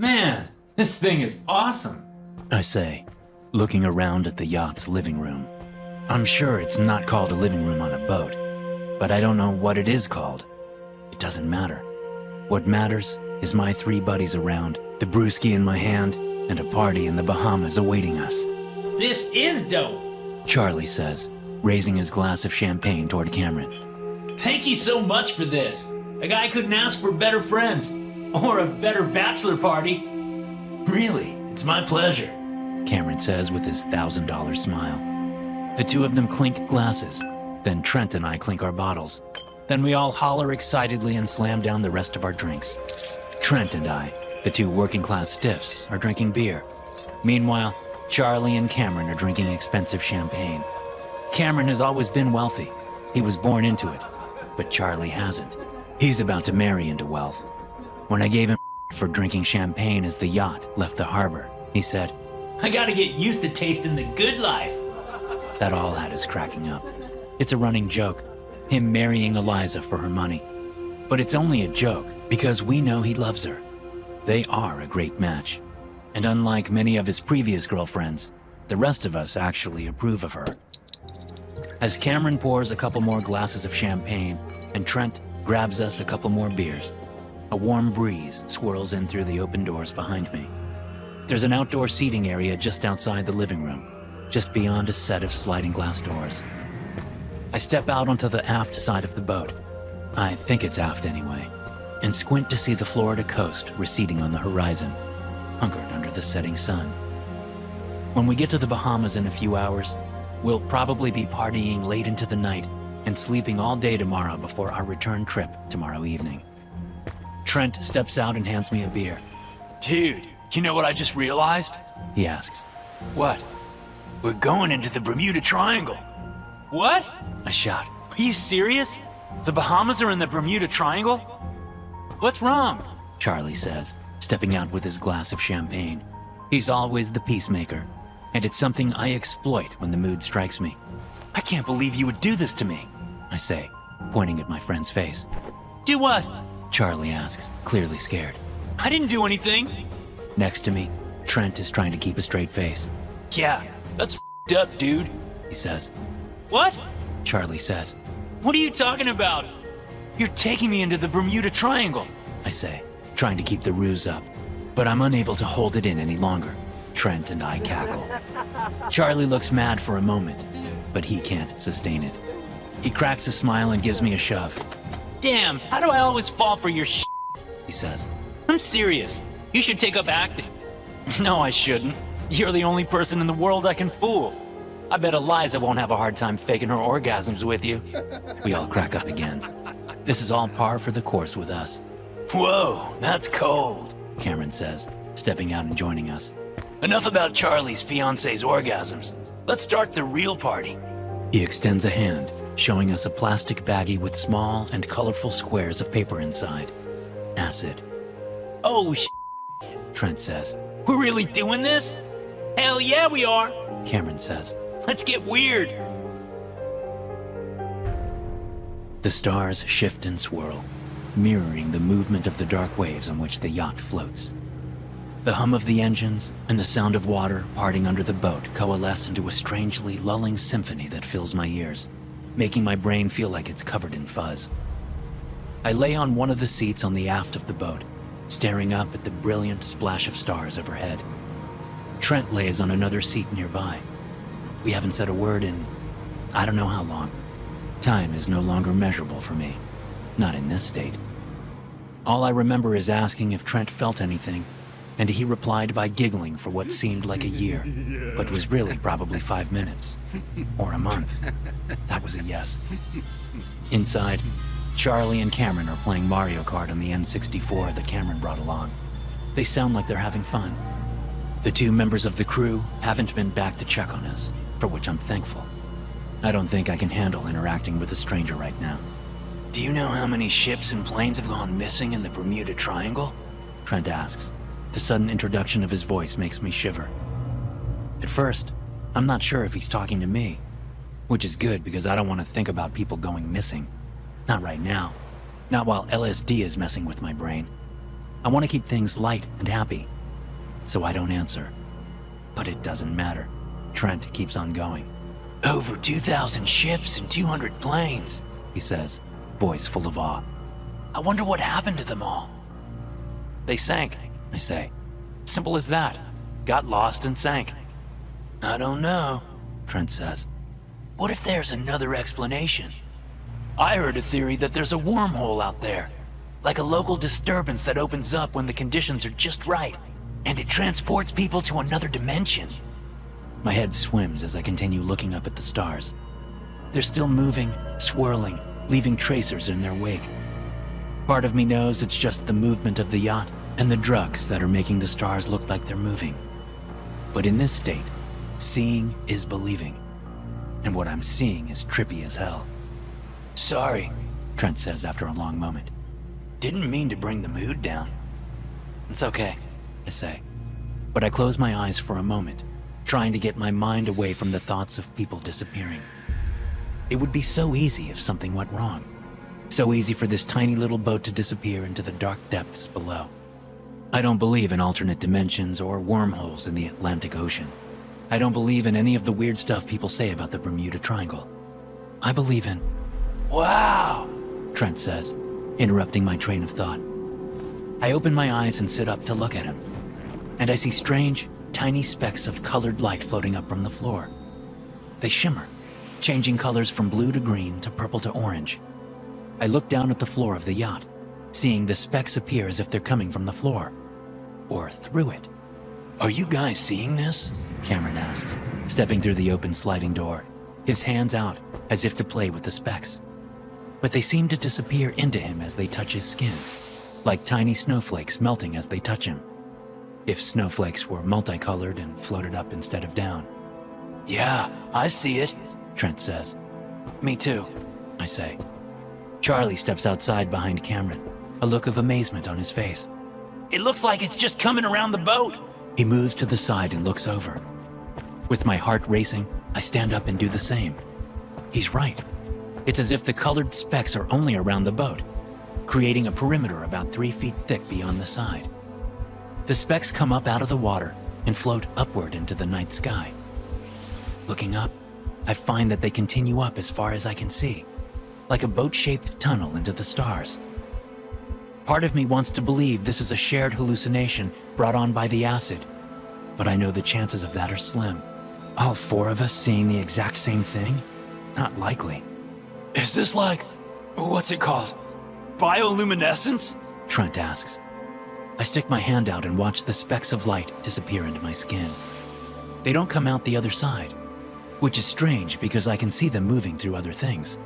Man, this thing is awesome. I say, looking around at the yacht's living room. I'm sure it's not called a living room on a boat, but I don't know what it is called. It doesn't matter. What matters is my 3 buddies around, the brewski in my hand, and a party in the Bahamas awaiting us. This is dope. Charlie says, raising his glass of champagne toward Cameron. Thank you so much for this. A guy couldn't ask for better friends, or a better bachelor party. Really, it's my pleasure, Cameron says with his $1,000 smile. The 2 of them clink glasses, then Trent and I clink our bottles. Then we all holler excitedly and slam down the rest of our drinks. Trent and I, the 2 working-class stiffs, are drinking beer. Meanwhile, Charlie and Cameron are drinking expensive champagne. Cameron has always been wealthy. He was born into it, but Charlie hasn't. He's about to marry into wealth. When I gave him for drinking champagne as the yacht left the harbor, he said, I gotta get used to tasting the good life. That all had us cracking up. It's a running joke, him marrying Eliza for her money. But it's only a joke because we know he loves her. They are a great match. And unlike many of his previous girlfriends, the rest of us actually approve of her. As Cameron pours a couple more glasses of champagne and Trent grabs us a couple more beers, a warm breeze swirls in through the open doors behind me. There's an outdoor seating area just outside the living room, just beyond a set of sliding glass doors. I step out onto the aft side of the boat. I think it's aft anyway, and squint to see the Florida coast receding on the horizon, hunkered under the setting sun. When we get to the Bahamas in a few hours, we'll probably be partying late into the night and sleeping all day tomorrow before our return trip tomorrow evening. Trent steps out and hands me a beer. Dude, you know what I just realized? He asks. What? We're going into the Bermuda Triangle. What? I shout. Are you serious? The Bahamas are in the Bermuda Triangle? What's wrong? Charlie says, stepping out with his glass of champagne. He's always the peacemaker, and it's something I exploit when the mood strikes me. I can't believe you would do this to me, I say, pointing at my friend's face. Do what? Charlie asks, clearly scared. I didn't do anything. Next to me, Trent is trying to keep a straight face. Yeah, that's f***ed up, dude, he says. What? Charlie says. What are you talking about? You're taking me into the Bermuda Triangle, I say, trying to keep the ruse up, but I'm unable to hold it in any longer. Trent and I cackle. Charlie looks mad for a moment, but he can't sustain it. He cracks a smile and gives me a shove. Damn, how do I always fall for your shit? He says. I'm serious. You should take up acting. No, I shouldn't. You're the only person in the world I can fool. I bet Eliza won't have a hard time faking her orgasms with you. We all crack up again. This is all par for the course with us. Whoa, that's cold, Cameron says, stepping out and joining us. Enough about Charlie's fiance's orgasms. Let's start the real party. He extends a hand, showing us a plastic baggie with small and colorful squares of paper inside. Acid. Oh, Trent says. We're really doing this? Hell yeah, we are, Cameron says. Let's get weird. The stars shift and swirl, mirroring the movement of the dark waves on which the yacht floats. The hum of the engines and the sound of water parting under the boat coalesce into a strangely lulling symphony that fills my ears, making my brain feel like it's covered in fuzz. I lay on one of the seats on the aft of the boat, staring up at the brilliant splash of stars overhead. Trent lays on another seat nearby. We haven't said a word in I don't know how long. Time is no longer measurable for me, not in this state. All I remember is asking if Trent felt anything, and he replied by giggling for what seemed like a year, but was really probably 5 minutes, or a month. That was a yes. Inside, Charlie and Cameron are playing Mario Kart on the N64 that Cameron brought along. They sound like they're having fun. The 2 members of the crew haven't been back to check on us, for which I'm thankful. I don't think I can handle interacting with a stranger right now. Do you know how many ships and planes have gone missing in the Bermuda Triangle? Trent asks. The sudden introduction of his voice makes me shiver. At first, I'm not sure if he's talking to me, which is good because I don't want to think about people going missing. Not right now. Not while LSD is messing with my brain. I want to keep things light and happy. So I don't answer. But it doesn't matter. Trent keeps on going. Over 2,000 ships and 200 planes, He says, voice full of awe. I wonder what happened to them all. They sank, I say. simple as that. Got lost and sank. I don't know. Trent says. What if there's another explanation? I heard a theory that there's a wormhole out there, like a local disturbance that opens up when the conditions are just right, and it transports people to another dimension. My head swims as I continue looking up at the stars. They're still moving, swirling, leaving tracers in their wake. Part of me knows it's just the movement of the yacht and the drugs that are making the stars look like they're moving. But in this state, seeing is believing. And what I'm seeing is trippy as hell. Sorry, Trent says after a long moment. didn't mean to bring the mood down. It's okay. I say. But I close my eyes for a moment, trying to get my mind away from the thoughts of people disappearing. It would be so easy if something went wrong. So easy for this tiny little boat to disappear into the dark depths below. I don't believe in alternate dimensions or wormholes in the Atlantic Ocean. I don't believe in any of the weird stuff people say about the Bermuda Triangle. I believe in... Wow! Trent says, interrupting my train of thought. I open my eyes and sit up to look at him. And I see strange, tiny specks of colored light floating up from the floor. They shimmer, changing colors from blue to green to purple to orange. I look down at the floor of the yacht, seeing the specks appear as if they're coming from the floor. Or through it. Are you guys seeing this? Cameron asks, stepping through the open sliding door, his hands out as if to play with the specks. But they seem to disappear into him as they touch his skin, like tiny snowflakes melting as they touch him. If snowflakes were multicolored and floated up instead of down. Yeah, I see it. Trent says. Me too. I say. Charlie steps outside behind Cameron, a look of amazement on his face. It looks like it's just coming around the boat. He moves to the side and looks over. With my heart racing, I stand up and do the same. He's right. It's as if the colored specks are only around the boat, creating a perimeter about 3 feet thick beyond the side. The specks come up out of the water and float upward into the night sky. Looking up, I find that they continue up as far as I can see, like a boat-shaped tunnel into the stars. Part of me wants to believe this is a shared hallucination brought on by the acid, but I know the chances of that are slim. All 4 of us seeing the exact same thing? Not likely. Is this like, what's it called? Bioluminescence? Trent asks. I stick my hand out and watch the specks of light disappear into my skin. They don't come out the other side, which is strange because I can see them moving through other things,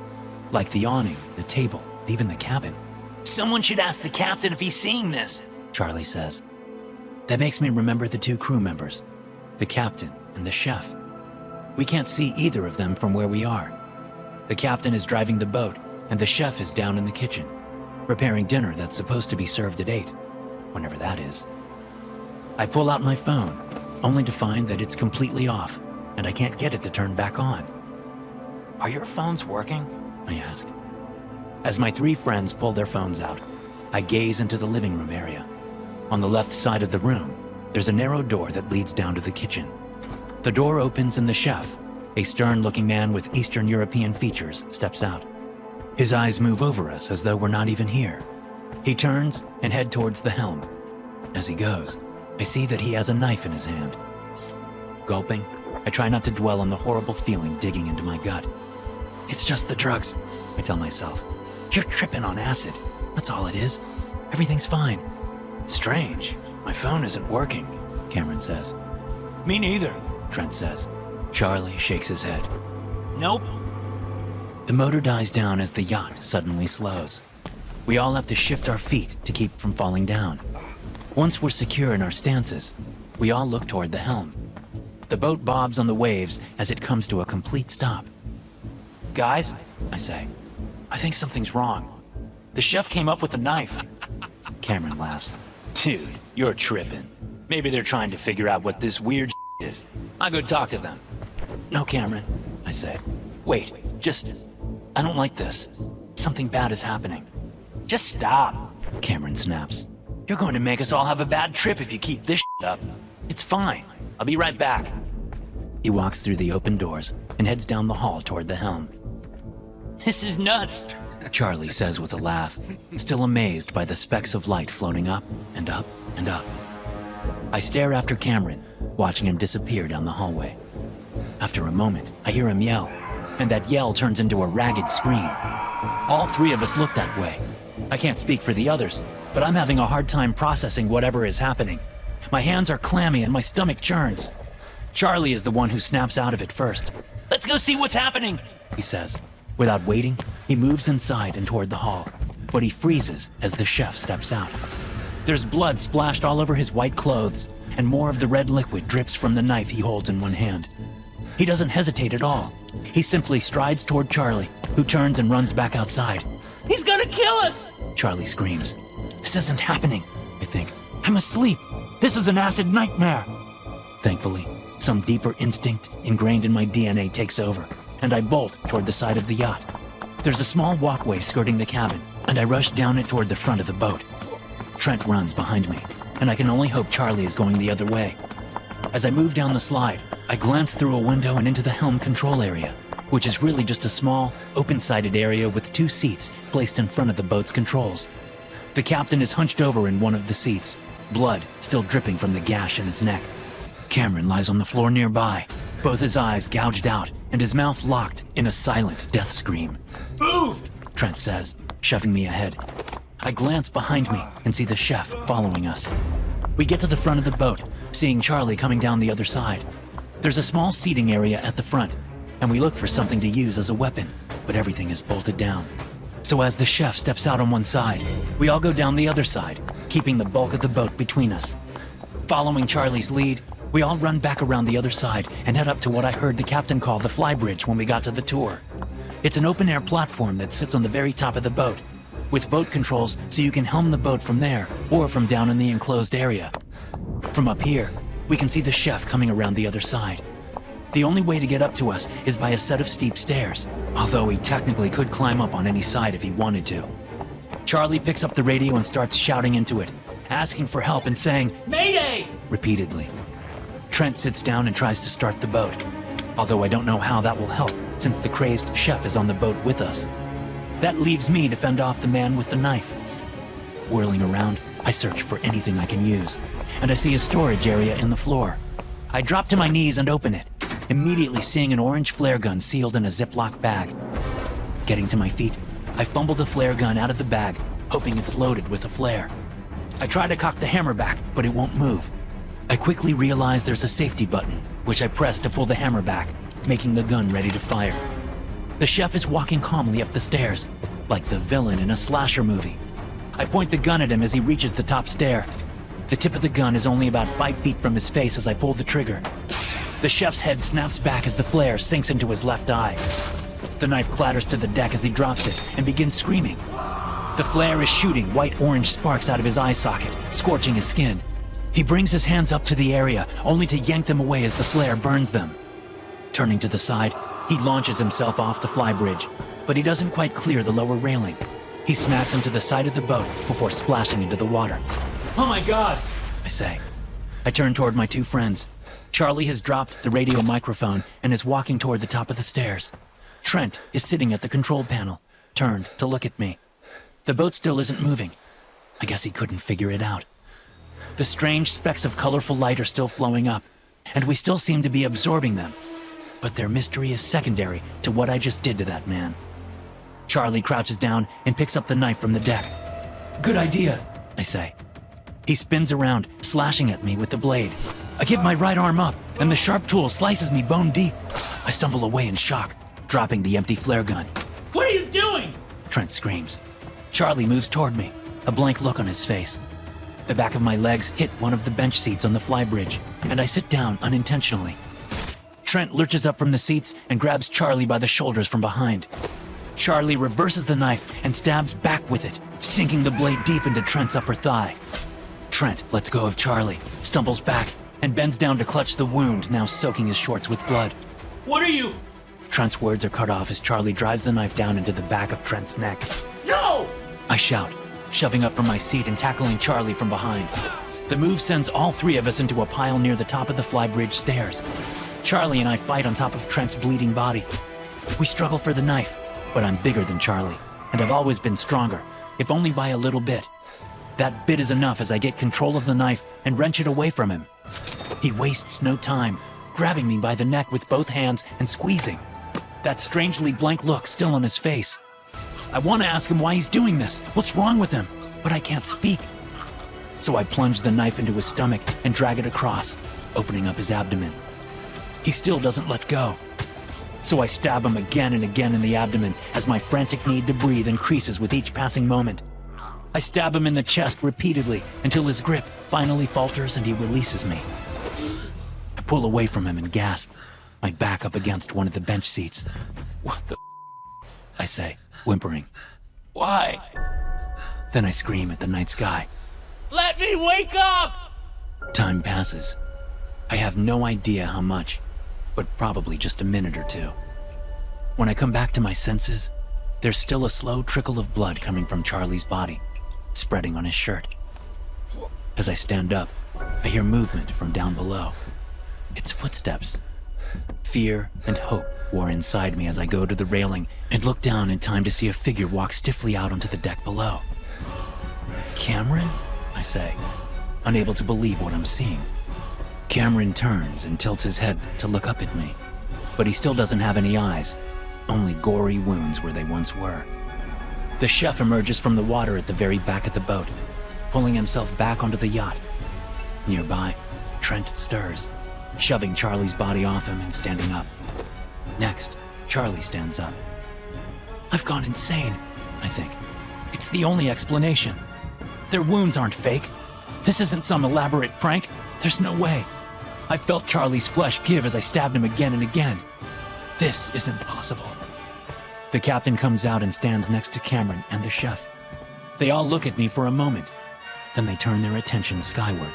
like the awning, the table, even the cabin. Someone should ask the captain if he's seeing this, Charlie says. That makes me remember the 2 crew members, the captain and the chef. We can't see either of them from where we are. The captain is driving the boat, and the chef is down in the kitchen, preparing dinner that's supposed to be served at 8, whenever that is. I pull out my phone, only to find that it's completely off, and I can't get it to turn back on. Are your phones working? I ask. As my 3 friends pull their phones out, I gaze into the living room area. On the left side of the room, there's a narrow door that leads down to the kitchen. The door opens and the chef, a stern-looking man with Eastern European features, steps out. His eyes move over us as though we're not even here. He turns and heads towards the helm. As he goes, I see that he has a knife in his hand. Gulping, I try not to dwell on the horrible feeling digging into my gut. It's just the drugs, I tell myself. You're tripping on acid. That's all it is. Everything's fine. Strange. My phone isn't working, Cameron says. Me neither, Trent says. Charlie shakes his head. Nope. The motor dies down as the yacht suddenly slows. We all have to shift our feet to keep from falling down. Once we're secure in our stances, we all look toward the helm. The boat bobs on the waves as it comes to a complete stop. Guys, I say. I think something's wrong. The chef came up with a knife. Cameron laughs. Dude, you're tripping. Maybe they're trying to figure out what this weird is. I'll go talk to them. No, Cameron, I say. Wait, I don't like this. Something bad is happening. Just stop. Cameron snaps. You're going to make us all have a bad trip if you keep this up. It's fine. I'll be right back. He walks through the open doors and heads down the hall toward the helm. This is nuts. Charlie says with a laugh, still amazed by the specks of light floating up and up and up. I stare after Cameron, watching him disappear down the hallway. After a moment, I hear him yell, and that yell turns into a ragged scream. All three of us look that way. I can't speak for the others, but I'm having a hard time processing whatever is happening. My hands are clammy and my stomach churns. Charlie is the one who snaps out of it first. Let's go see what's happening, he says. Without waiting, he moves inside and toward the hall, but he freezes as the chef steps out. There's blood splashed all over his white clothes, and more of the red liquid drips from the knife he holds in one hand. He doesn't hesitate at all. He simply strides toward Charlie, who turns and runs back outside. He's gonna kill us! Charlie screams. This isn't happening, I think. I'm asleep. This is an acid nightmare. Thankfully, some deeper instinct ingrained in my DNA takes over, and I bolt toward the side of the yacht. There's a small walkway skirting the cabin, and I rush down it toward the front of the boat. Trent runs behind me, and I can only hope Charlie is going the other way. As I move down the slide, I glance through a window and into the helm control area, which is really just a small, open-sided area with 2 seats placed in front of the boat's controls. The captain is hunched over in one of the seats, blood still dripping from the gash in his neck. Cameron lies on the floor nearby, both his eyes gouged out and his mouth locked in a silent death scream. Move! Trent says, shoving me ahead. I glance behind me and see the chef following us. We get to the front of the boat, seeing Charlie coming down the other side. There's a small seating area at the front, and we look for something to use as a weapon, but everything is bolted down. So as the chef steps out on one side, we all go down the other side, keeping the bulk of the boat between us. Following Charlie's lead, we all run back around the other side and head up to what I heard the captain call the flybridge when we got to the tour. It's an open-air platform that sits on the very top of the boat, with boat controls so you can helm the boat from there or from down in the enclosed area. From up here, we can see the chef coming around the other side. The only way to get up to us is by a set of steep stairs, although he technically could climb up on any side if he wanted to. Charlie picks up the radio and starts shouting into it, asking for help and saying, Mayday! repeatedly. Trent sits down and tries to start the boat, although I don't know how that will help since the crazed chef is on the boat with us. That leaves me to fend off the man with the knife. Whirling around, I search for anything I can use, and I see a storage area in the floor. I drop to my knees and open it, immediately seeing an orange flare gun sealed in a Ziploc bag. Getting to my feet, I fumble the flare gun out of the bag, hoping it's loaded with a flare. I try to cock the hammer back, but it won't move. I quickly realize there's a safety button, which I press to pull the hammer back, making the gun ready to fire. The chef is walking calmly up the stairs, like the villain in a slasher movie. I point the gun at him as he reaches the top stair. The tip of the gun is only about 5 feet from his face as I pull the trigger. The chef's head snaps back as the flare sinks into his left eye. The knife clatters to the deck as he drops it and begins screaming. The flare is shooting white-orange sparks out of his eye socket, scorching his skin. He brings his hands up to the area, only to yank them away as the flare burns them. Turning to the side, he launches himself off the flybridge, but he doesn't quite clear the lower railing. He smacks into the side of the boat before splashing into the water. Oh my God! I say. I turn toward my 2 friends. Charlie has dropped the radio microphone and is walking toward the top of the stairs. Trent is sitting at the control panel, turned to look at me. The boat still isn't moving. I guess he couldn't figure it out. The strange specks of colorful light are still flowing up, and we still seem to be absorbing them. But their mystery is secondary to what I just did to that man. Charlie crouches down and picks up the knife from the deck. Good idea, I say. He spins around, slashing at me with the blade. I get my right arm up, and the sharp tool slices me bone deep. I stumble away in shock, dropping the empty flare gun. What are you doing? Trent screams. Charlie moves toward me, a blank look on his face. The back of my legs hit one of the bench seats on the flybridge, and I sit down unintentionally. Trent lurches up from the seats and grabs Charlie by the shoulders from behind. Charlie reverses the knife and stabs back with it, sinking the blade deep into Trent's upper thigh. Trent lets go of Charlie, stumbles back, and bends down to clutch the wound now soaking his shorts with blood. What are you? Trent's words are cut off as Charlie drives the knife down into the back of Trent's neck. No! I shout, shoving up from my seat and tackling Charlie from behind. The move sends all three of us into a pile near the top of the flybridge stairs. Charlie and I fight on top of Trent's bleeding body. We struggle for the knife, but I'm bigger than Charlie, and I've always been stronger, if only by a little bit. That bit is enough as I get control of the knife and wrench it away from him. He wastes no time, grabbing me by the neck with both hands and squeezing. That strangely blank look still on his face. I want to ask him why he's doing this, what's wrong with him, but I can't speak. So I plunge the knife into his stomach and drag it across, opening up his abdomen. He still doesn't let go. So I stab him again and again in the abdomen as my frantic need to breathe increases with each passing moment. I stab him in the chest repeatedly until his grip finally falters and he releases me. I pull away from him and gasp, my back up against one of the bench seats. "What the I say, whimpering. Why? Then I scream at the night sky. Let me wake up! Time passes. I have no idea how much, but probably just a minute or two. When I come back to my senses, there's still a slow trickle of blood coming from Charlie's body, spreading on his shirt. As I stand up, I hear movement from down below. It's footsteps. Fear and hope war inside me as I go to the railing and look down in time to see a figure walk stiffly out onto the deck below. "Cameron?" I say, unable to believe what I'm seeing. Cameron turns and tilts his head to look up at me, but he still doesn't have any eyes, only gory wounds where they once were. The chef emerges from the water at the very back of the boat, pulling himself back onto the yacht. Nearby, Trent stirs, shoving Charlie's body off him and standing up. Next, Charlie stands up. I've gone insane, I think. It's the only explanation. Their wounds aren't fake. This isn't some elaborate prank. There's no way. I felt Charlie's flesh give as I stabbed him again and again. This isn't possible. The captain comes out and stands next to Cameron and the chef. They all look at me for a moment, then they turn their attention skyward.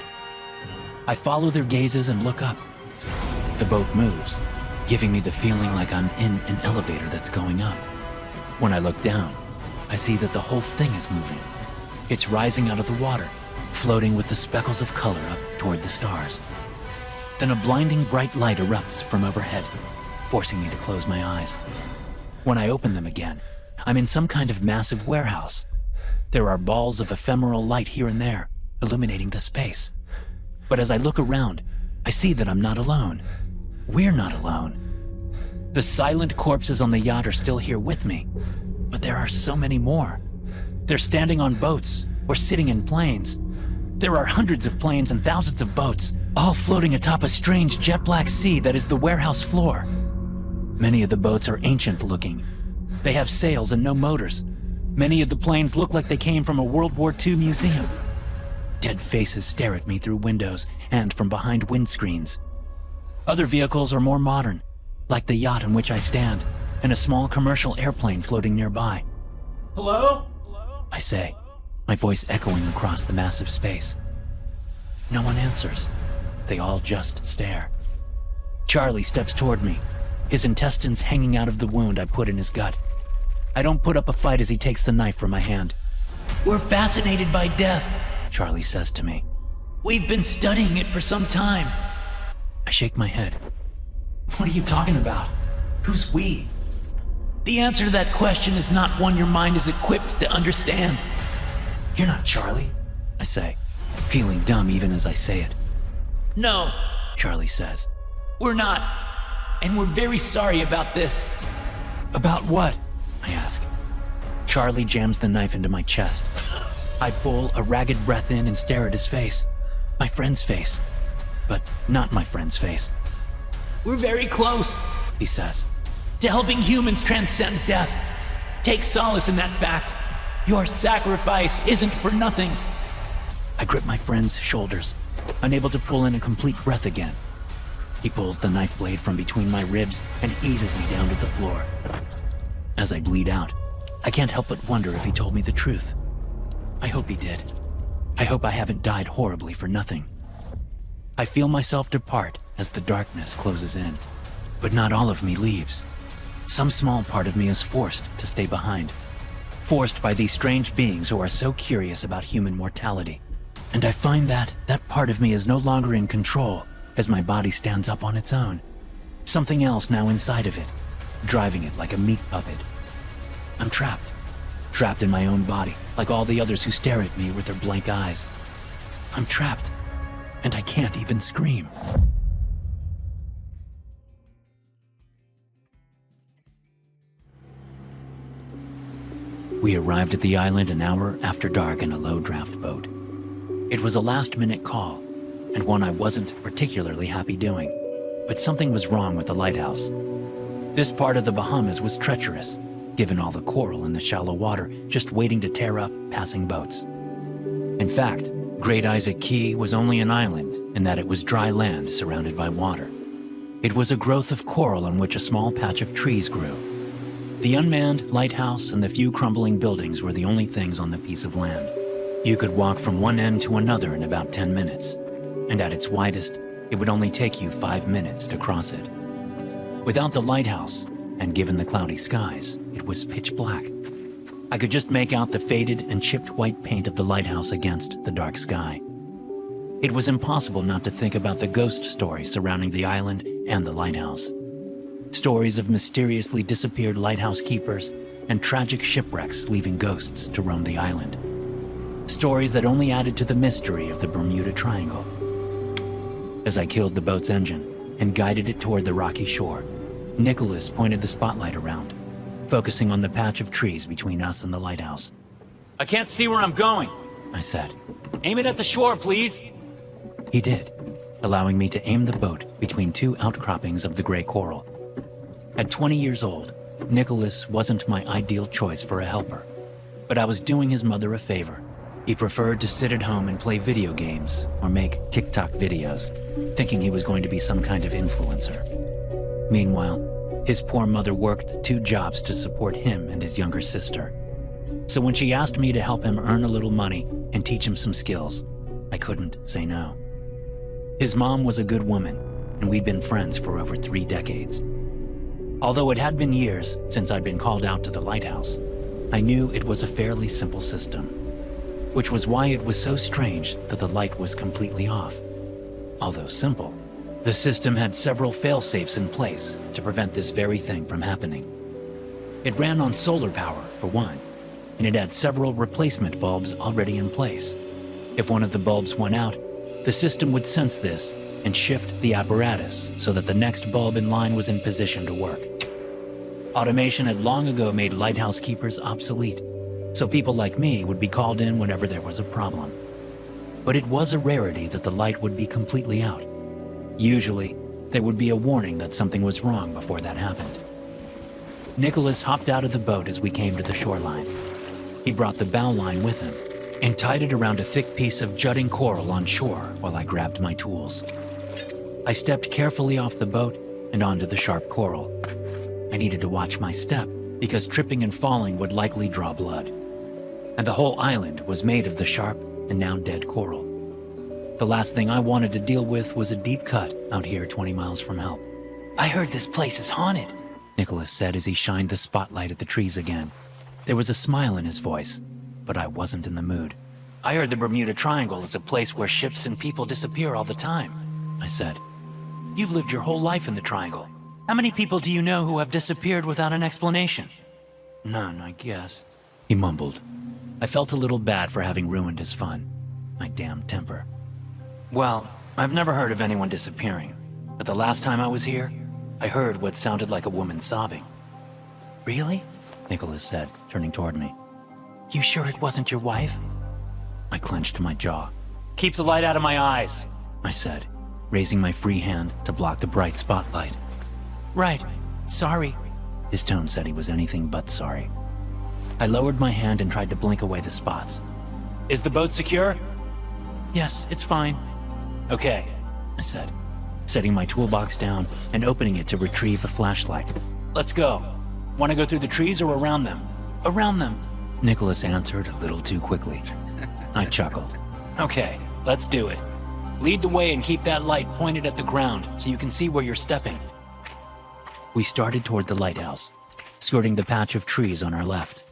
I follow their gazes and look up. The boat moves, giving me the feeling like I'm in an elevator that's going up. When I look down, I see that the whole thing is moving. It's rising out of the water, floating with the speckles of color up toward the stars. Then a blinding bright light erupts from overhead, forcing me to close my eyes. When I open them again, I'm in some kind of massive warehouse. There are balls of ephemeral light here and there, illuminating the space. But as I look around, I see that I'm not alone. We're not alone. The silent corpses on the yacht are still here with me, but there are so many more. They're standing on boats or sitting in planes. There are hundreds of planes and thousands of boats, all floating atop a strange jet-black sea that is the warehouse floor. Many of the boats are ancient looking. They have sails and no motors. Many of the planes look like they came from a World War II museum. Dead faces stare at me through windows and from behind windscreens. Other vehicles are more modern, like the yacht on which I stand, and a small commercial airplane floating nearby. Hello? I say, my voice echoing across the massive space. No one answers. They all just stare. Charlie steps toward me, his intestines hanging out of the wound I put in his gut. I don't put up a fight as he takes the knife from my hand. "We're fascinated by death," Charlie says to me. "We've been studying it for some time." I shake my head. "What are you talking about? Who's we?" "The answer to that question is not one your mind is equipped to understand." "You're not Charlie," I say, feeling dumb even as I say it. "No," Charlie says. "We're not. And we're very sorry about this." "About what?" I ask. Charlie jams the knife into my chest. I pull a ragged breath in and stare at his face. My friend's face. But not my friend's face. "We're very close," he says, "to helping humans transcend death. Take solace in that fact. Your sacrifice isn't for nothing." I grip my friend's shoulders, unable to pull in a complete breath again. He pulls the knife blade from between my ribs and eases me down to the floor. As I bleed out, I can't help but wonder if he told me the truth. I hope he did. I hope I haven't died horribly for nothing. I feel myself depart as the darkness closes in, but not all of me leaves. Some small part of me is forced to stay behind. forced by these strange beings who are so curious about human mortality. And I find that part of me is no longer in control as my body stands up on its own. Something else now inside of it, driving it like a meat puppet. I'm trapped in my own body, like all the others who stare at me with their blank eyes. I'm trapped, and I can't even scream. We arrived at the island an hour after dark in a low-draft boat. It was a last-minute call, and one I wasn't particularly happy doing, but something was wrong with the lighthouse. This part of the Bahamas was treacherous, given all the coral in the shallow water just waiting to tear up passing boats. In fact, Great Isaac Key was only an island in that it was dry land surrounded by water. It was a growth of coral on which a small patch of trees grew. The unmanned lighthouse and the few crumbling buildings were the only things on the piece of land. You could walk from one end to another in about 10 minutes, and at its widest, it would only take you 5 minutes to cross it. Without the lighthouse, and given the cloudy skies, it was pitch black. I could just make out the faded and chipped white paint of the lighthouse against the dark sky. It was impossible not to think about the ghost stories surrounding the island and the lighthouse. Stories of mysteriously disappeared lighthouse keepers and tragic shipwrecks leaving ghosts to roam the island. Stories that only added to the mystery of the Bermuda Triangle. As I killed the boat's engine and guided it toward the rocky shore, Nicholas pointed the spotlight around, focusing on the patch of trees between us and the lighthouse. I can't see where I'm going, I said. Aim it at the shore, please. He did, allowing me to aim the boat between two outcroppings of the gray coral. At 20 years old, Nicholas wasn't my ideal choice for a helper, but I was doing his mother a favor. He preferred to sit at home and play video games or make TikTok videos, thinking he was going to be some kind of influencer. Meanwhile, his poor mother worked 2 jobs to support him and his younger sister. So when she asked me to help him earn a little money and teach him some skills, I couldn't say no. His mom was a good woman, and we'd been friends for over 3 decades. Although it had been years since I'd been called out to the lighthouse, I knew it was a fairly simple system, which was why it was so strange that the light was completely off. Although simple, the system had several fail-safes in place to prevent this very thing from happening. It ran on solar power, for one, and it had several replacement bulbs already in place. If one of the bulbs went out, the system would sense this and shift the apparatus so that the next bulb in line was in position to work. Automation had long ago made lighthouse keepers obsolete, so people like me would be called in whenever there was a problem. But it was a rarity that the light would be completely out. Usually, there would be a warning that something was wrong before that happened. Nicholas hopped out of the boat as we came to the shoreline. He brought the bow line with him and tied it around a thick piece of jutting coral on shore while I grabbed my tools. I stepped carefully off the boat and onto the sharp coral. I needed to watch my step because tripping and falling would likely draw blood. And the whole island was made of the sharp and now dead coral. The last thing I wanted to deal with was a deep cut out here 20 miles from help. I heard this place is haunted, Nicholas said as he shined the spotlight at the trees again. There was a smile in his voice, but I wasn't in the mood. I heard the Bermuda Triangle is a place where ships and people disappear all the time, I said. You've lived your whole life in the Triangle. How many people do you know who have disappeared without an explanation? None, I guess, he mumbled. I felt a little bad for having ruined his fun. My damn temper. Well, I've never heard of anyone disappearing, but the last time I was here, I heard what sounded like a woman sobbing. Really? Nicholas said, turning toward me. You sure it wasn't your wife? I clenched my jaw. Keep the light out of my eyes, I said, raising my free hand to block the bright spotlight. Right. Sorry. His tone said he was anything but sorry. I lowered my hand and tried to blink away the spots. Is the boat secure? Yes, it's fine. Okay, I said, setting my toolbox down and opening it to retrieve a flashlight. Let's go. Want to go through the trees or around them? Around them. Nicholas answered a little too quickly. I chuckled. Okay, let's do it. Lead the way and keep that light pointed at the ground so you can see where you're stepping. We started toward the lighthouse, skirting the patch of trees on our left.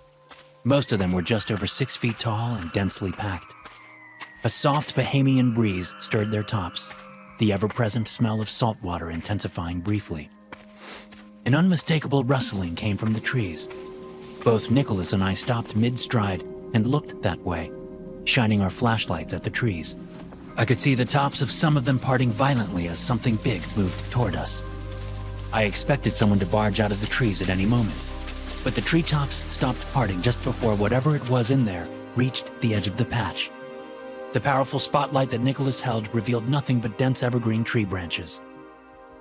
Most of them were just over 6 feet tall and densely packed. A soft Bahamian breeze stirred their tops, the ever-present smell of salt water intensifying briefly. An unmistakable rustling came from the trees. Both Nicholas and I stopped mid-stride and looked that way, shining our flashlights at the trees. I could see the tops of some of them parting violently as something big moved toward us. I expected someone to barge out of the trees at any moment, but the treetops stopped parting just before whatever it was in there reached the edge of the patch. The powerful spotlight that Nicholas held revealed nothing but dense evergreen tree branches.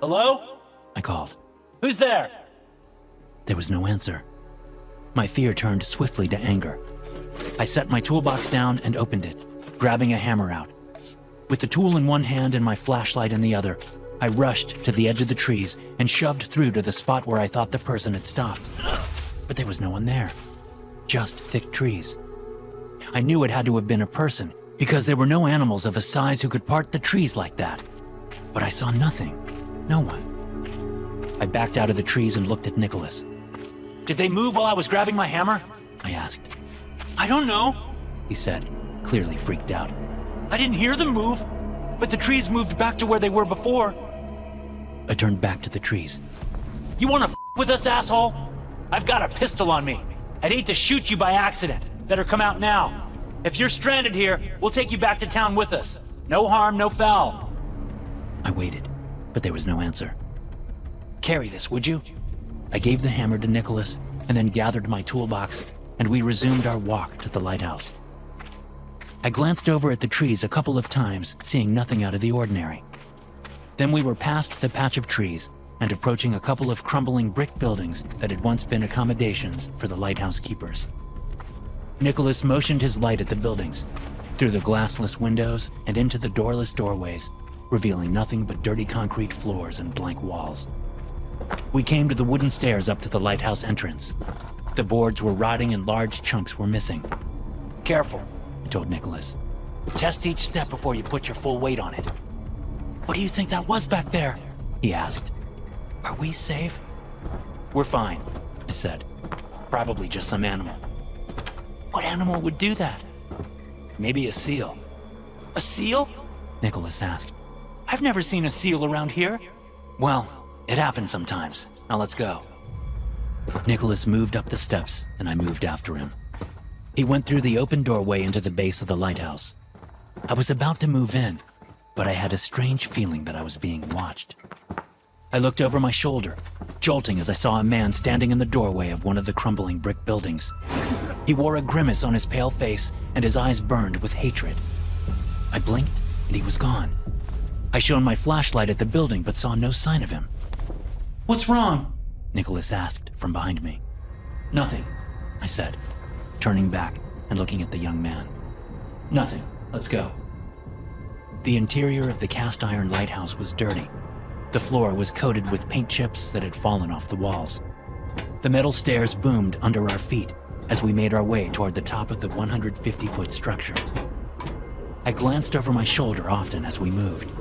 Hello? I called. Who's there? There was no answer. My fear turned swiftly to anger. I set my toolbox down and opened it, grabbing a hammer out. With the tool in one hand and my flashlight in the other, I rushed to the edge of the trees and shoved through to the spot where I thought the person had stopped. But there was no one there, just thick trees. I knew it had to have been a person, because there were no animals of a size who could part the trees like that. But I saw nothing, no one. I backed out of the trees and looked at Nicholas. Did they move while I was grabbing my hammer? I asked. I don't know. He said, clearly freaked out. I didn't hear them move, but the trees moved back to where they were before. I turned back to the trees. You wanna with us, asshole? I've got a pistol on me. I'd hate to shoot you by accident. Better come out now. If you're stranded here, we'll take you back to town with us. No harm, no foul. I waited, but there was no answer. Carry this, would you? I gave the hammer to Nicholas and then gathered my toolbox, and we resumed our walk to the lighthouse. I glanced over at the trees a couple of times, seeing nothing out of the ordinary. Then we were past the patch of trees and approaching a couple of crumbling brick buildings that had once been accommodations for the lighthouse keepers. Nicholas motioned his light at the buildings, through the glassless windows and into the doorless doorways, revealing nothing but dirty concrete floors and blank walls. We came to the wooden stairs up to the lighthouse entrance. The boards were rotting and large chunks were missing. Careful, I told Nicholas. Test each step before you put your full weight on it. What do you think that was back there? He asked. Are we safe? We're fine, I said. Probably just some animal. What animal would do that? Maybe a seal. A seal? Nicholas asked. I've never seen a seal around here. Well, it happens sometimes. Now let's go. Nicholas moved up the steps, and I moved after him. He went through the open doorway into the base of the lighthouse. I was about to move in, but I had a strange feeling that I was being watched. I looked over my shoulder, jolting as I saw a man standing in the doorway of one of the crumbling brick buildings. He wore a grimace on his pale face, and his eyes burned with hatred. I blinked, and he was gone. I shone my flashlight at the building, but saw no sign of him. What's wrong? Nicholas asked from behind me. Nothing, I said, turning back and looking at the young man. Nothing. Let's go. The interior of the cast-iron lighthouse was dirty. The floor was coated with paint chips that had fallen off the walls. The metal stairs boomed under our feet as we made our way toward the top of the 150-foot structure. I glanced over my shoulder often as we moved,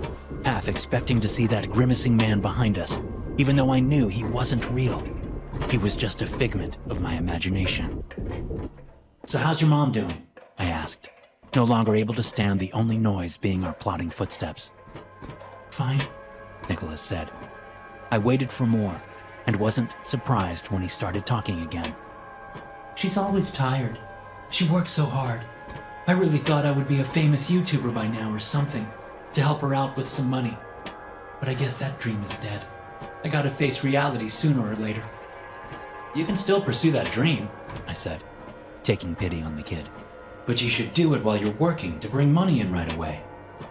half expecting to see that grimacing man behind us, even though I knew he wasn't real. He was just a figment of my imagination. So how's your mom doing? I asked, no longer able to stand the only noise being our plodding footsteps. Fine, Nicholas said. I waited for more and wasn't surprised when he started talking again. She's always tired. She works so hard. I really thought I would be a famous YouTuber by now or something, to help her out with some money. But I guess that dream is dead. I gotta face reality sooner or later. You can still pursue that dream, I said, taking pity on the kid. but you should do it while you're working to bring money in right away.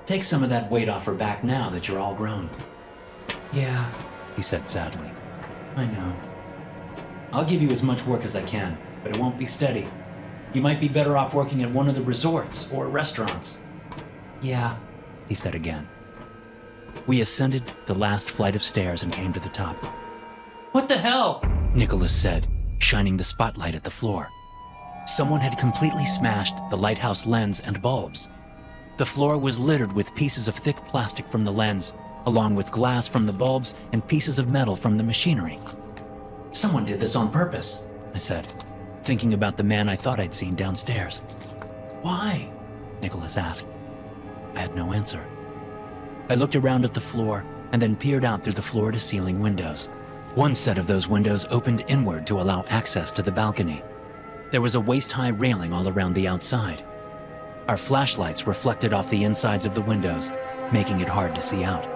Take some of that weight off her back now that you're all grown. Yeah, he said sadly. I know. I'll give you as much work as I can, but it won't be steady. You might be better off working at one of the resorts or restaurants. Yeah, he said again. We ascended the last flight of stairs and came to the top. What the hell? Nicholas said, shining the spotlight at the floor. Someone had completely smashed the lighthouse lens and bulbs. The floor was littered with pieces of thick plastic from the lens, along with glass from the bulbs and pieces of metal from the machinery. Someone did this on purpose, I said. thinking about the man I thought I'd seen downstairs. Why? Nicholas asked. I had no answer. I looked around at the floor and then peered out through the floor-to-ceiling windows. One set of those windows opened inward to allow access to the balcony. There was a waist-high railing all around the outside. Our flashlights reflected off the insides of the windows, making it hard to see out.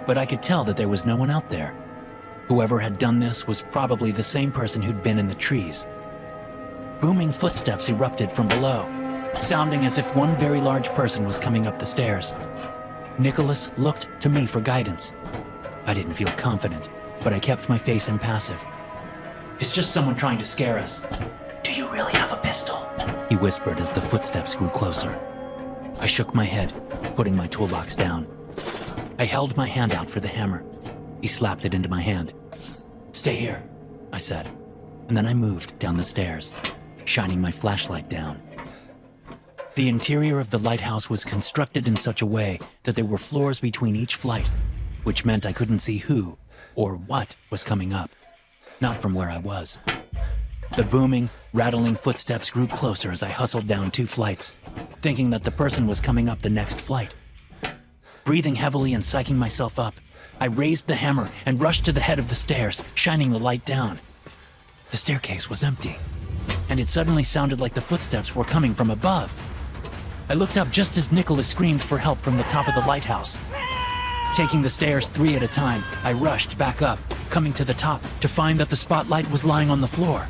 But I could tell that there was no one out there. Whoever had done this was probably the same person who'd been in the trees. Booming footsteps erupted from below, sounding as if one very large person was coming up the stairs. Nicholas looked to me for guidance. I didn't feel confident, but I kept my face impassive. It's just someone trying to scare us. Do you really have a pistol? He whispered as the footsteps grew closer. I shook my head, putting my toolbox down. I held my hand out for the hammer. He slapped it into my hand. Stay here, I said, and then I moved down the stairs, shining my flashlight down. The interior of the lighthouse was constructed in such a way that there were floors between each flight, which meant I couldn't see who or what was coming up, not from where I was. The booming, rattling footsteps grew closer as I hustled down 2 flights, thinking that the person was coming up the next flight. Breathing heavily and psyching myself up, I raised the hammer and rushed to the head of the stairs, shining the light down. The staircase was empty, and it suddenly sounded like the footsteps were coming from above. I looked up just as Nicholas screamed for help from the top of the lighthouse. Taking the stairs 3 at a time, I rushed back up, coming to the top to find that the spotlight was lying on the floor.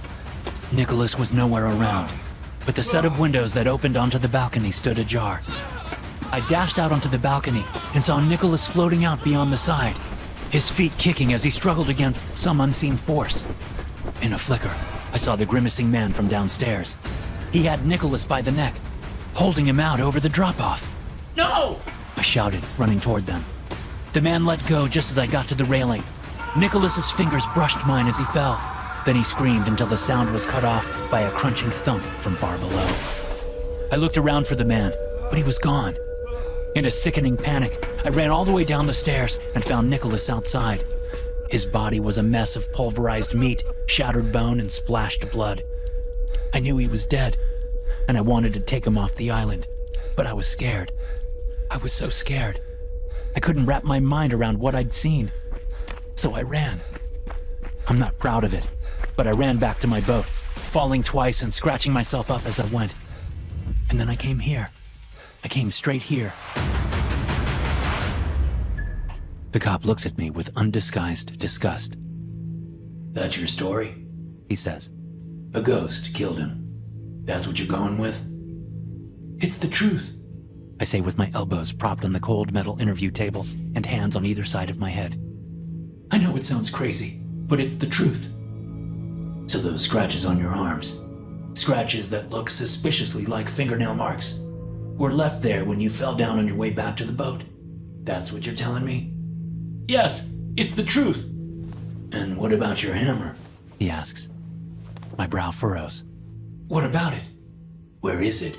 Nicholas was nowhere around, but the set of windows that opened onto the balcony stood ajar. I dashed out onto the balcony and saw Nicholas floating out beyond the side, his feet kicking as he struggled against some unseen force. In a flicker, I saw the grimacing man from downstairs. He had Nicholas by the neck, holding him out over the drop-off. No! I shouted, running toward them. The man let go just as I got to the railing. Nicholas's fingers brushed mine as he fell. Then he screamed until the sound was cut off by a crunching thump from far below. I looked around for the man, but he was gone. In a sickening panic, I ran all the way down the stairs and found Nicholas outside. His body was a mess of pulverized meat, shattered bone, and splashed blood. I knew he was dead, and I wanted to take him off the island, but I was scared. I was so scared. I couldn't wrap my mind around what I'd seen. So I ran. I'm not proud of it, but I ran back to my boat, falling twice and scratching myself up as I went. And then I came here. I came straight here. The cop looks at me with undisguised disgust. That's your story? He says. A ghost killed him. That's what you're going with? It's the truth. I say with my elbows propped on the cold metal interview table and hands on either side of my head. I know it sounds crazy, but it's the truth. So those scratches on your arms, scratches that look suspiciously like fingernail marks, were left there when you fell down on your way back to the boat. That's what you're telling me? Yes, it's the truth. And what about your hammer? He asks. My brow furrows. What about it? Where is it?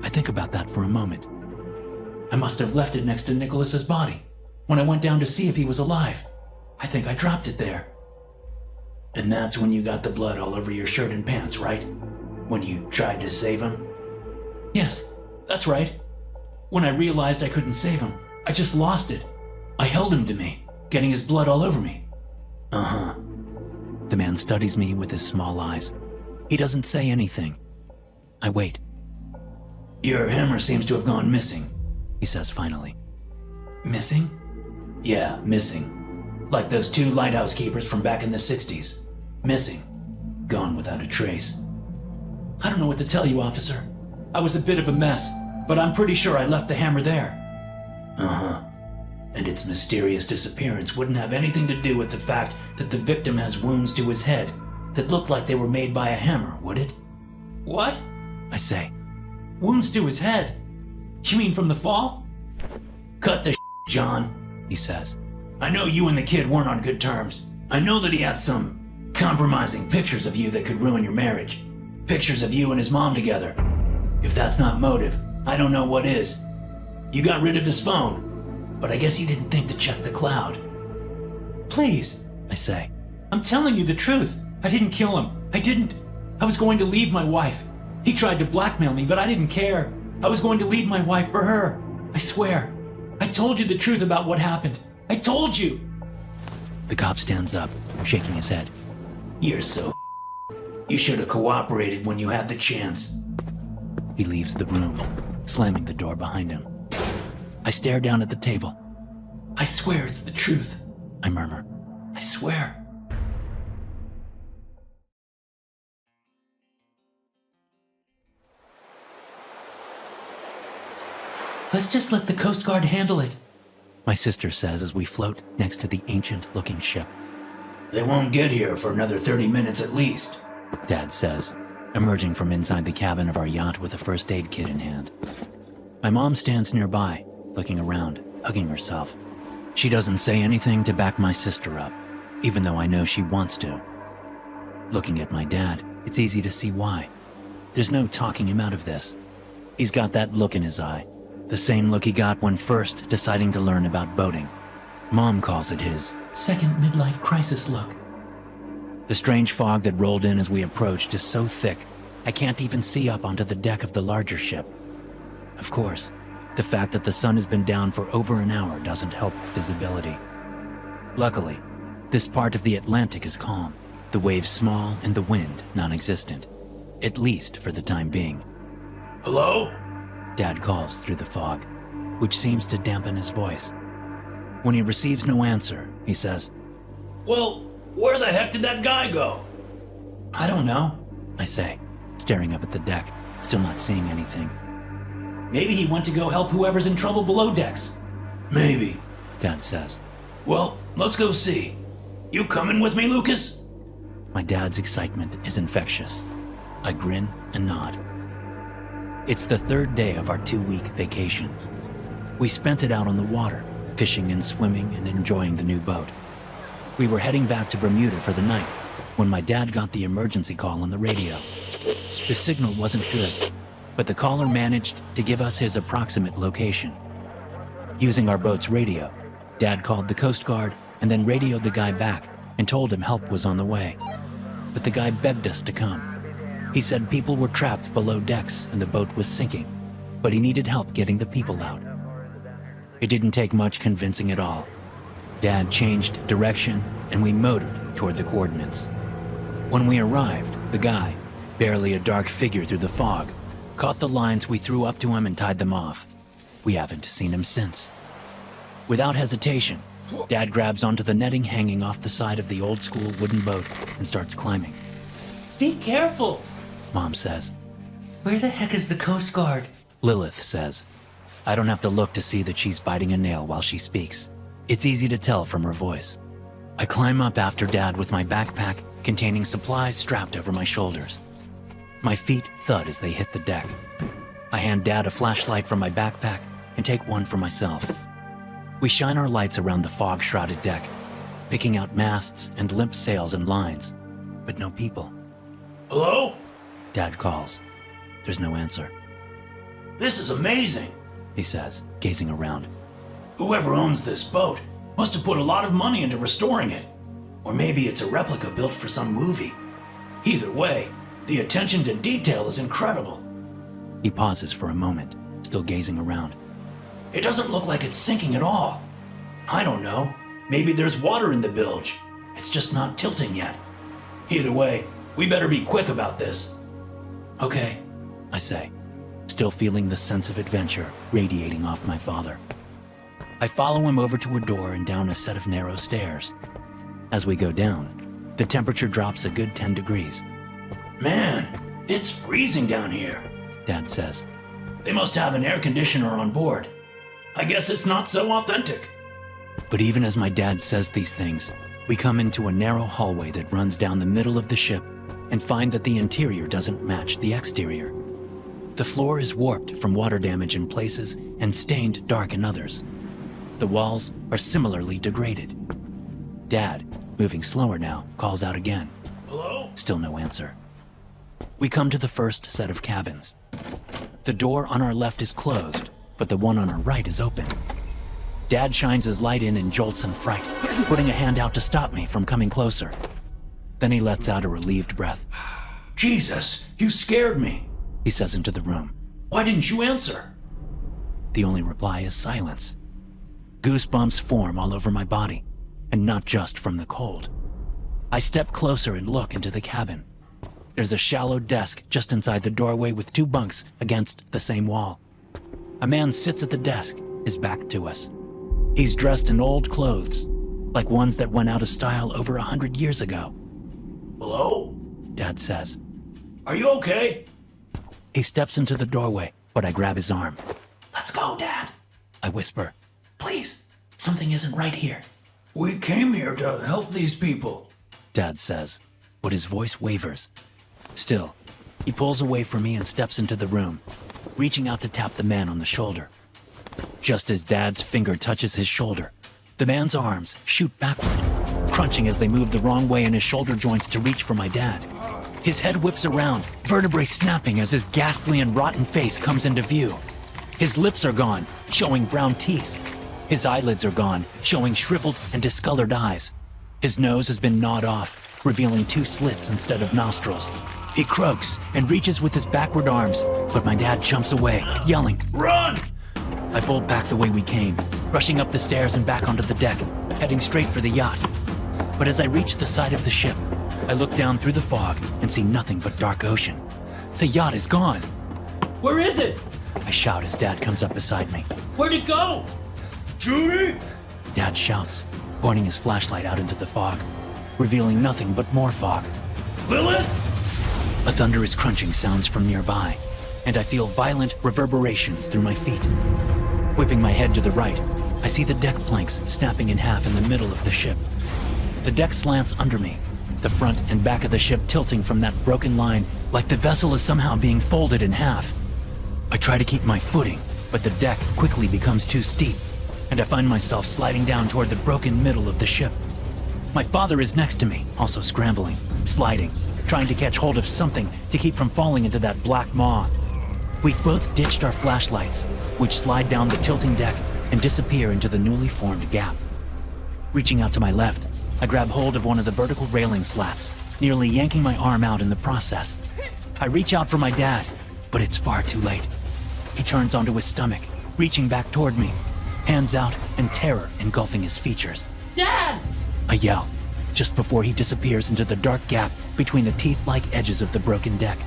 I think about that for a moment. I must have left it next to Nicholas's body when I went down to see if he was alive. I think I dropped it there. And that's when you got the blood all over your shirt and pants, right? When you tried to save him? Yes, that's right. When I realized I couldn't save him, I just lost it. I held him to me, getting his blood all over me. Uh-huh. The man studies me with his small eyes. He doesn't say anything. I wait. Your hammer seems to have gone missing, he says finally. Missing? Yeah, missing. Like those 2 lighthouse keepers from back in the 60s. Missing. Gone without a trace. I don't know what to tell you, officer. I was a bit of a mess, but I'm pretty sure I left the hammer there. Uh-huh. And its mysterious disappearance wouldn't have anything to do with the fact that the victim has wounds to his head that looked like they were made by a hammer, would it? What? I say. Wounds to his head? You mean from the fall? Cut the John, He says. I know you and the kid weren't on good terms. I know that he had some compromising pictures of you that could ruin your marriage. Pictures of you and his mom together. If that's not motive, I don't know what is. You got rid of his phone, but I guess you didn't think to check the cloud. Please, I say. I'm telling you the truth. I didn't kill him. I didn't. I was going to leave my wife. He tried to blackmail me, but I didn't care. I was going to leave my wife for her. I swear. I told you the truth about what happened. I told you. The cop stands up, shaking his head. You're so You should have cooperated when you had the chance. He leaves the room, slamming the door behind him. I stare down at the table. I swear it's the truth. I murmur. I swear. Let's just let the Coast Guard handle it. My sister says as we float next to the ancient-looking ship. They won't get here for another 30 minutes at least, Dad says, emerging from inside the cabin of our yacht with a first aid kit in hand. My mom stands nearby, looking around, hugging herself. She doesn't say anything to back my sister up, even though I know she wants to. Looking at my dad, it's easy to see why. There's no talking him out of this. He's got that look in his eye, the same look he got when first deciding to learn about boating. Mom calls it his second midlife crisis look. The strange fog that rolled in as we approached is so thick, I can't even see up onto the deck of the larger ship. Of course, the fact that the sun has been down for over an hour doesn't help visibility. Luckily, this part of the Atlantic is calm, the waves small and the wind non-existent, at least for the time being. Hello? Dad calls through the fog, which seems to dampen his voice. When he receives no answer, he says, Well, where the heck did that guy go? I don't know, I say, staring up at the deck, still not seeing anything. Maybe he went to go help whoever's in trouble below decks. Maybe, Dad says. Well, let's go see. You coming with me, Lucas? My dad's excitement is infectious. I grin and nod. It's the third day of our 2-week vacation. We spent it out on the water, fishing and swimming and enjoying the new boat. We were heading back to Bermuda for the night when my dad got the emergency call on the radio. The signal wasn't good, but the caller managed to give us his approximate location. Using our boat's radio, Dad called the Coast Guard and then radioed the guy back and told him help was on the way. But the guy begged us to come. He said people were trapped below decks and the boat was sinking, but he needed help getting the people out. It didn't take much convincing at all. Dad changed direction and we motored toward the coordinates. When we arrived, the guy, barely a dark figure through the fog, caught the lines we threw up to him and tied them off. We haven't seen him since. Without hesitation, Dad grabs onto the netting hanging off the side of the old-school wooden boat and starts climbing. Be careful, Mom says. Where the heck is the Coast Guard? Lilith says. I don't have to look to see that she's biting a nail while she speaks. It's easy to tell from her voice. I climb up after Dad with my backpack containing supplies strapped over my shoulders. My feet thud as they hit the deck. I hand Dad a flashlight from my backpack and take one for myself. We shine our lights around the fog-shrouded deck, picking out masts and limp sails and lines, but no people. Hello? Dad calls. There's no answer. This is amazing, He says, gazing around. Whoever owns this boat must have put a lot of money into restoring it. Or maybe it's a replica built for some movie. Either way, the attention to detail is incredible. He pauses for a moment, still gazing around. It doesn't look like it's sinking at all. I don't know. Maybe there's water in the bilge. It's just not tilting yet. Either way, we better be quick about this. Okay, I say, still feeling the sense of adventure radiating off my father. I follow him over to a door and down a set of narrow stairs. As we go down, the temperature drops a good 10 degrees. Man, it's freezing down here, Dad says. They must have an air conditioner on board. I guess it's not so authentic. But even as my dad says these things, we come into a narrow hallway that runs down the middle of the ship and find that the interior doesn't match the exterior. The floor is warped from water damage in places and stained dark in others. The walls are similarly degraded. Dad, moving slower now, calls out again. Hello? Still no answer. We come to the first set of cabins. The door on our left is closed, but the one on our right is open. Dad shines his light in and jolts in fright, putting a hand out to stop me from coming closer. Then he lets out a relieved breath. Jesus, you scared me, he says into the room. Why didn't you answer? The only reply is silence. Goosebumps form all over my body, and not just from the cold. I step closer and look into the cabin. There's a shallow desk just inside the doorway with 2 bunks against the same wall. A man sits at the desk, his back to us. He's dressed in old clothes, like ones that went out of style over 100 years ago. Hello? Dad says. Are you okay? He steps into the doorway, but I grab his arm. Let's go, Dad. I whisper. Please. Something isn't right here. We came here to help these people. Dad says, but his voice wavers. Still, he pulls away from me and steps into the room, reaching out to tap the man on the shoulder. Just as Dad's finger touches his shoulder, the man's arms shoot backward, crunching as they move the wrong way in his shoulder joints to reach for my dad. His head whips around, vertebrae snapping as his ghastly and rotten face comes into view. His lips are gone, showing brown teeth. His eyelids are gone, showing shriveled and discolored eyes. His nose has been gnawed off, revealing 2 slits instead of nostrils. He croaks and reaches with his backward arms, but my dad jumps away, yelling, Run! I bolt back the way we came, rushing up the stairs and back onto the deck, heading straight for the yacht. But as I reach the side of the ship, I look down through the fog and see nothing but dark ocean. The yacht is gone. Where is it? I shout as Dad comes up beside me. Where'd it go? Judy? Dad shouts, pointing his flashlight out into the fog, revealing nothing but more fog. Lilith? A thunderous crunching sounds from nearby, and I feel violent reverberations through my feet. Whipping my head to the right, I see the deck planks snapping in half in the middle of the ship. The deck slants under me, the front and back of the ship tilting from that broken line like the vessel is somehow being folded in half. I try to keep my footing, but the deck quickly becomes too steep, and I find myself sliding down toward the broken middle of the ship. My father is next to me, also scrambling, sliding, trying to catch hold of something to keep from falling into that black maw. We've both ditched our flashlights, which slide down the tilting deck and disappear into the newly formed gap. Reaching out to my left, I grab hold of one of the vertical railing slats, nearly yanking my arm out in the process. I reach out for my dad, but it's far too late. He turns onto his stomach, reaching back toward me, hands out and terror engulfing his features. Dad! I yell, just before he disappears into the dark gap between the teeth-like edges of the broken deck.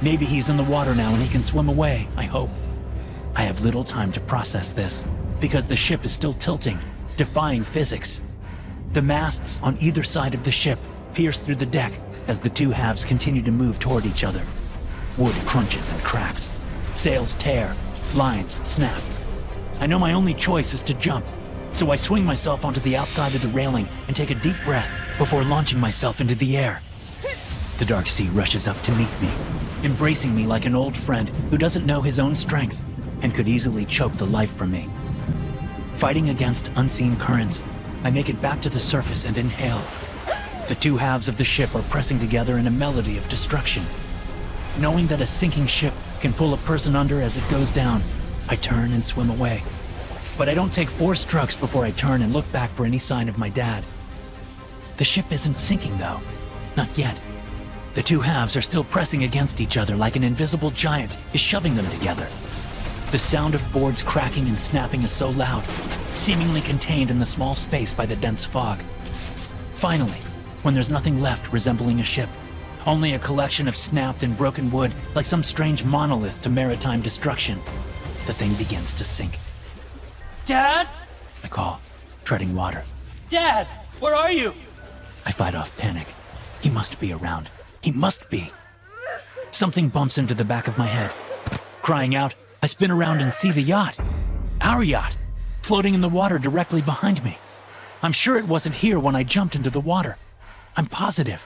Maybe he's in the water now and he can swim away, I hope. I have little time to process this, because the ship is still tilting, defying physics. The masts on either side of the ship pierce through the deck as the 2 halves continue to move toward each other. Wood crunches and cracks. Sails tear. Lines snap. I know my only choice is to jump, so I swing myself onto the outside of the railing and take a deep breath before launching myself into the air. The dark sea rushes up to meet me, embracing me like an old friend who doesn't know his own strength and could easily choke the life from me. Fighting against unseen currents, I make it back to the surface and inhale. The 2 halves of the ship are pressing together in a melody of destruction. Knowing that a sinking ship can pull a person under as it goes down, I turn and swim away. But I don't take 4 strokes before I turn and look back for any sign of my dad. The ship isn't sinking, though. Not yet. The 2 halves are still pressing against each other like an invisible giant is shoving them together. The sound of boards cracking and snapping is so loud, seemingly contained in the small space by the dense fog. Finally, when there's nothing left resembling a ship, only a collection of snapped and broken wood like some strange monolith to maritime destruction, the thing begins to sink. Dad? I call, treading water. Dad, where are you? I fight off panic. He must be around. He must be. Something bumps into the back of my head. Crying out, I spin around and see the yacht. Our yacht, floating in the water directly behind me. I'm sure it wasn't here when I jumped into the water. I'm positive.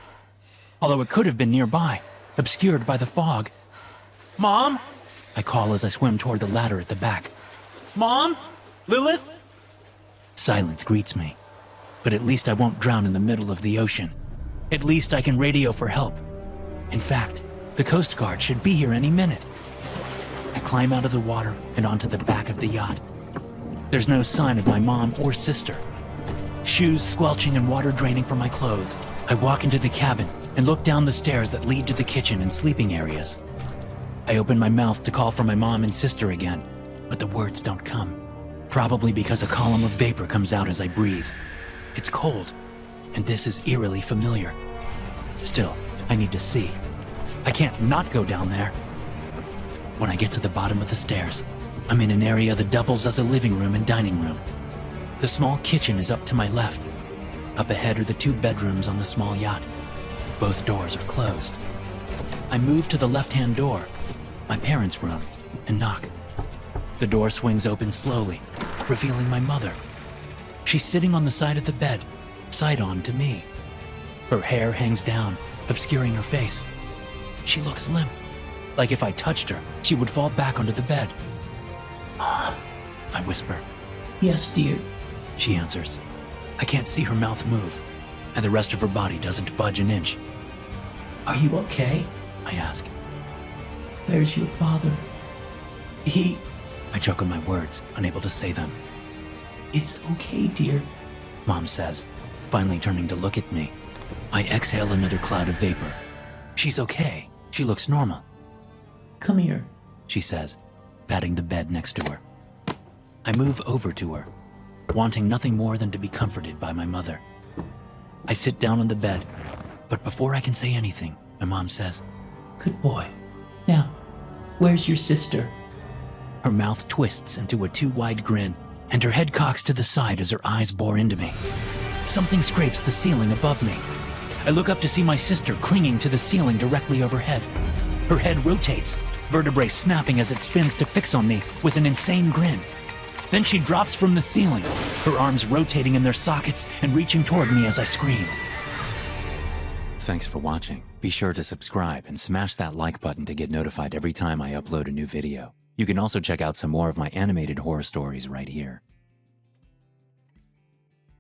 Although it could have been nearby, obscured by the fog. Mom? I call as I swim toward the ladder at the back. Mom? Lilith? Silence greets me. But at least I won't drown in the middle of the ocean. At least I can radio for help. In fact, the Coast Guard should be here any minute. I climb out of the water and onto the back of the yacht. There's no sign of my mom or sister. Shoes squelching and water draining from my clothes, I walk into the cabin and look down the stairs that lead to the kitchen and sleeping areas. I open my mouth to call for my mom and sister again, but the words don't come. Probably because a column of vapor comes out as I breathe. It's cold, and this is eerily familiar. Still, I need to see. I can't not go down there. When I get to the bottom of the stairs, I'm in an area that doubles as a living room and dining room. The small kitchen is up to my left. Up ahead are the 2 bedrooms on the small yacht. Both doors are closed. I move to the left-hand door, my parents' room, and knock. The door swings open slowly, revealing my mother. She's sitting on the side of the bed, side-on to me. Her hair hangs down, obscuring her face. She looks limp, like if I touched her, she would fall back onto the bed. "Mom," I whisper. Yes, dear. She answers. I can't see her mouth move, and the rest of her body doesn't budge an inch. Are you okay? I ask. Where's your father? I choke on my words, unable to say them. It's okay, dear. Mom says, finally turning to look at me. I exhale another cloud of vapor. She's okay. She looks normal. Come here. She says, patting the bed next to her. I move over to her, wanting nothing more than to be comforted by my mother. I sit down on the bed, but before I can say anything, my mom says, Good boy. Now, where's your sister? Her mouth twists into a too wide grin, and her head cocks to the side as her eyes bore into me. Something scrapes the ceiling above me. I look up to see my sister clinging to the ceiling directly overhead. Her head rotates, vertebrae snapping as it spins to fix on me with an insane grin. Then she drops from the ceiling, her arms rotating in their sockets and reaching toward me as I scream. Thanks for watching. Be sure to subscribe and smash that like button to get notified every time I upload a new video. You can also check out some more of my animated horror stories right here.